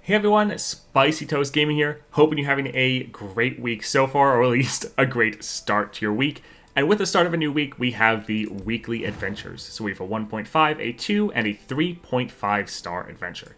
Hey everyone, Spicy Toast Gaming here. Hoping you're having a great week so far, or at least a great start to your week. And with the start of a new week, we have the weekly adventures. So we have a 1.5, a 2, and a 3.5 star adventure.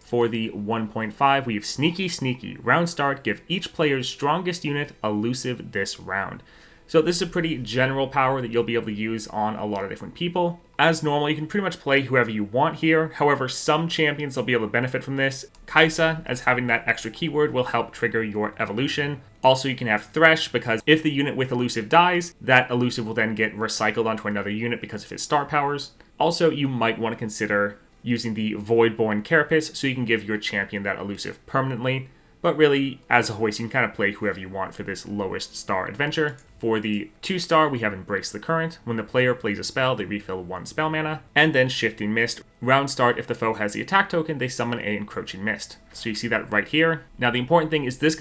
For the 1.5, we have Sneaky Sneaky. Round start, give each player's strongest unit elusive this round. So this is a pretty general power that you'll be able to use on a lot of different people. As normal, you can pretty much play whoever you want here. However, some champions will be able to benefit from this. Kaisa, as having that extra keyword, will help trigger your evolution. Also, you can have Thresh, because if the unit with elusive dies, that elusive will then get recycled onto another unit because of his star powers. Also, you might want to consider using the Voidborn Carapace so you can give your champion that elusive permanently. But really, as a hoist, you can kind of play whoever you want for this lowest star adventure. For the 2-star, we have Embrace the Current. When the player plays a spell, they refill 1 spell mana. And then Shifting Mist. Round start, if the foe has the attack token, they summon a Encroaching Mist. So you see that right here. Now the important thing is this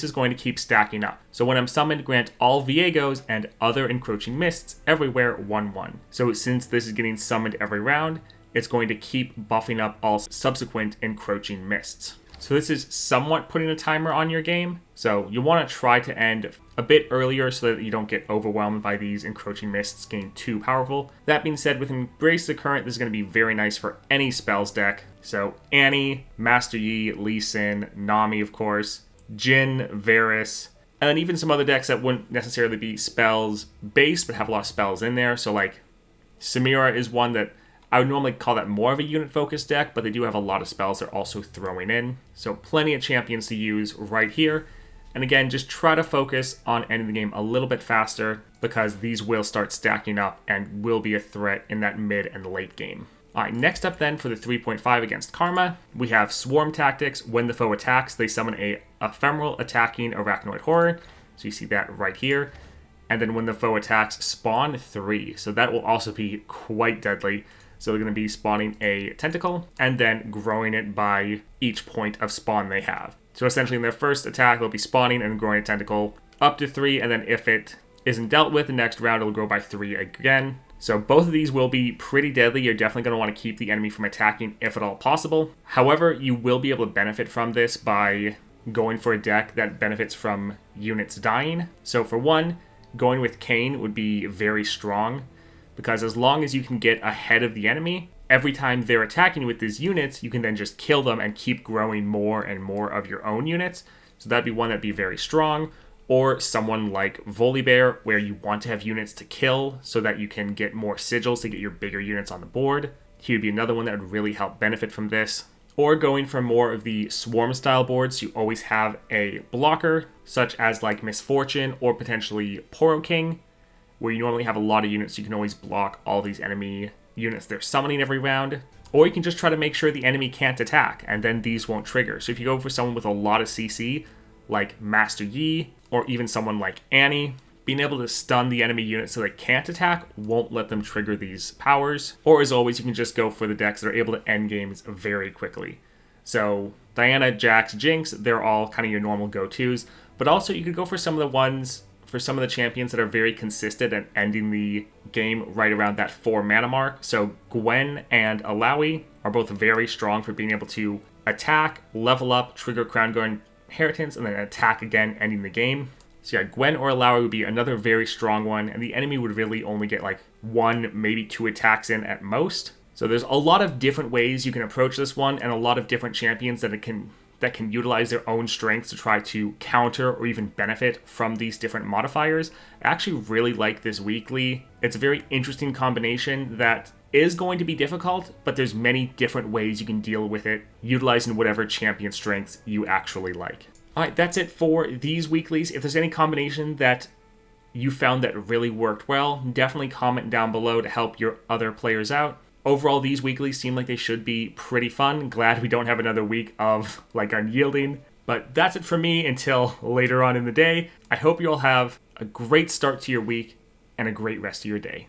is going to keep stacking up. So when I'm summoned, grant all Viegos and other Encroaching Mists everywhere 1/1. So since this is getting summoned every round, it's going to keep buffing up all subsequent Encroaching Mists. So this is somewhat putting a timer on your game. So you want to try to end a bit earlier so that you don't get overwhelmed by these Encroaching Mists getting too powerful. That being said, with Embrace the Current, this is going to be very nice for any spells deck. So Annie, Master Yi, Lee Sin, Nami, of course, Jhin, Varus, and then even some other decks that wouldn't necessarily be spells based but have a lot of spells in there. So like Samira is one that I would normally call that more of a unit-focused deck, but they do have a lot of spells they're also throwing in. So plenty of champions to use right here. And again, just try to focus on ending the game a little bit faster because these will start stacking up and will be a threat in that mid and late game. Alright, next up then for the 3.5 against Karma, we have Swarm Tactics. When the foe attacks, they summon a ephemeral attacking Arachnoid Horror. So you see that right here. And then when the foe attacks, spawn 3. So that will also be quite deadly. So they're going to be spawning a tentacle and then growing it by each point of spawn they have. So essentially in their first attack, they'll be spawning and growing a tentacle up to 3. And then if it isn't dealt with, the next round it'll grow by 3 again. So both of these will be pretty deadly. You're definitely going to want to keep the enemy from attacking if at all possible. However, you will be able to benefit from this by going for a deck that benefits from units dying. So for one, going with Kayn would be very strong, because as long as you can get ahead of the enemy, every time they're attacking with these units, you can then just kill them and keep growing more and more of your own units. So that'd be one that'd be very strong. Or someone like Volibear, where you want to have units to kill so that you can get more sigils to get your bigger units on the board. He would be another one that would really help benefit from this. Or going for more of the swarm style boards, you always have a blocker, such as like Misfortune or potentially Poro King, where you normally have a lot of units, you can always block all these enemy units they're summoning every round. Or you can just try to make sure the enemy can't attack, and then these won't trigger. So if you go for someone with a lot of CC, like Master Yi, or even someone like Annie, being able to stun the enemy units so they can't attack won't let them trigger these powers. Or as always, you can just go for the decks that are able to end games very quickly. So Diana, Jax, Jinx, they're all kind of your normal go-tos. But also you could go for some of the ones, for some of the champions that are very consistent and ending the game right around that 4 mana mark. So Gwen and Illaoi are both very strong for being able to attack, level up, trigger Crown Guard Inheritance, and then attack again, ending the game. So yeah, Gwen or Illaoi would be another very strong one, and the enemy would really only get like 1, maybe 2 attacks in at most. So there's a lot of different ways you can approach this one, and a lot of different champions that can utilize their own strengths to try to counter or even benefit from these different modifiers. I actually really like this weekly. It's a very interesting combination that is going to be difficult, but there's many different ways you can deal with it, utilizing whatever champion strengths you actually like. Alright, that's it for these weeklies. If there's any combination that you found that really worked well, definitely comment down below to help your other players out. Overall, these weeklies seem like they should be pretty fun. Glad we don't have another week of like unyielding. But that's it for me until later on in the day. I hope you all have a great start to your week and a great rest of your day.